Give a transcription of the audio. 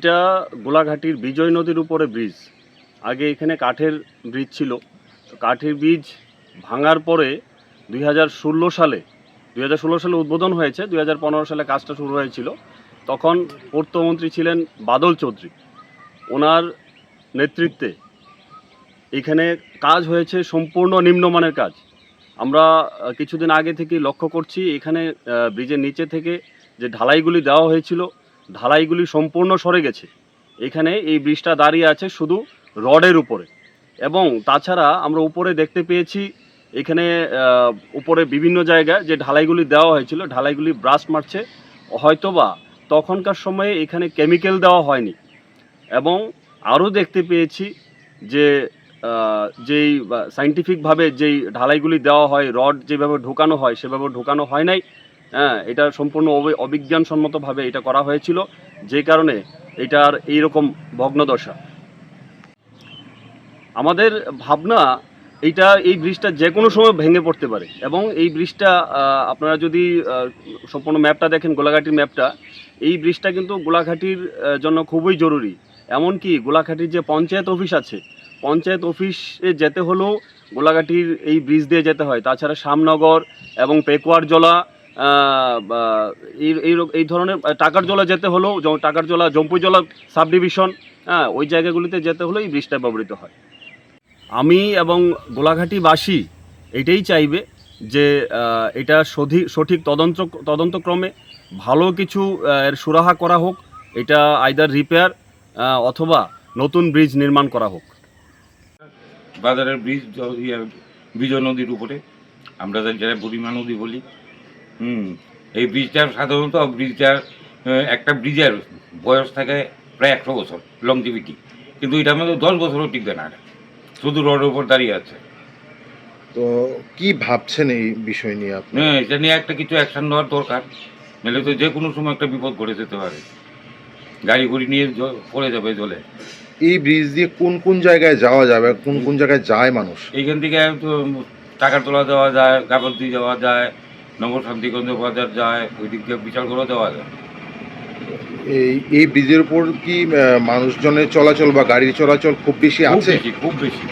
এটা গোলাঘাটির বিজয় নদীর উপরে ব্রিজ। আগে এখানে কাঠের ব্রিজ ছিল। কাঠের ব্রিজ ভাঙার পরে 2016 সালে উদ্বোধন হয়েছে। 2015 সালে কাজটা শুরু হয়েছিল। তখন পূর্তমন্ত্রী ছিলেন বাদল চৌধুরী। ওনার নেতৃত্বে এখানে কাজ হয়েছে সম্পূর্ণ নিম্নমানের কাজ। আমরা কিছুদিন আগে থেকেই লক্ষ্য করছি এখানে ব্রিজের নিচে থেকে যে ঢালাইগুলি দেওয়া হয়েছিল, ঢালাইগুলি সম্পূর্ণ সরে গেছে। এখানে এই ব্রিজটা দাঁড়িয়ে আছে শুধু রডের উপরে। এবং তাছাড়া আমরা উপরে দেখতে পেয়েছি এখানে উপরে বিভিন্ন জায়গায় যে ঢালাইগুলি দেওয়া হয়েছিল, ঢালাইগুলি ব্রাশ মারছে। হয়তোবা তখনকার সময়ে এখানে কেমিক্যাল দেওয়া হয়নি। এবং আরও দেখতে পেয়েছি যে যেই সাইন্টিফিকভাবে যেই ঢালাইগুলি দেওয়া হয়, রড যেভাবে ঢোকানো হয় সেভাবে ঢোকানো হয় নাই। হ্যাঁ, এটা সম্পূর্ণ অবিজ্ঞানসম্মতভাবে এটা করা হয়েছিল, যে কারণে এটার এইরকম ভগ্নদশা। আমাদের ভাবনা এই ব্রিজটা যে কোনো সময় ভেঙে পড়তে পারে। এবং এই ব্রিজটা আপনারা যদি সম্পূর্ণ ম্যাপটা দেখেন, গোলাঘাটির ম্যাপটা, এই ব্রিজটা কিন্তু গোলাঘাটির জন্য খুবই জরুরি। এমনকি গোলাঘাটির যে পঞ্চায়েত অফিস আছে, পঞ্চায়েত অফিসে যেতে হলেও গোলাঘাটির এই ব্রিজ দিয়ে যেতে হয়। তাছাড়া শ্যামনগর এবং পেকুয়ারজলা এই ধরনের টাকারজলা যেতে হলেও, টাকারজলা জম্পুজলা সাব ডিভিশন, হ্যাঁ, ওই জায়গাগুলিতে যেতে হলেও এই ব্রিজটা ব্যবহৃত হয়। আমি এবং গোলাঘাটিবাসী এটাই চাইবে যে এটা সঠিক তদন্তক্রমে ভালো কিছু এর সুরাহা করা হোক। এটা আইদার রিপেয়ার অথবা নতুন ব্রিজ নির্মাণ করা হোক। বাজারের ব্রিজ বিজয় নদীর উপরে, আমরা যারা বুড়িমা নদী বলি। এই সাধারণত একটা ব্রিজের বয়স থাকে প্রায় 100 বছর, লংজিভিটি। কিন্তু এটার মধ্যে 10 বছরও টিকবে না, শুধু রোডের উপর দাঁড়িয়ে আছে। তো কি ভাবছেন এই বিষয় নিয়ে আপনি? এটা নিয়ে একটা কিছু অ্যাকশন নেওয়ার দরকার, নাহলে তো যে কোনো সময় একটা বিপদ ঘটে যেতে পারে, গাড়ি ঘুড়ি নিয়ে পড়ে যাবে জলে। এই ব্রিজ দিয়ে কোন কোন জায়গায় যাওয়া যাবে, কোন কোন জায়গায় যায় মানুষ? এইখান থেকে টাকারতলা যাওয়া যায়, গাবলদি যাওয়া যায়, নবশান্তিগঞ্জ বাজার যায়, ওই দিক দিয়ে বিশালগড় যাওয়া যায়। এই ব্রিজের উপর কি মানুষজনের চলাচল বা গাড়ির চলাচল খুব বেশি আছে? খুব বেশি।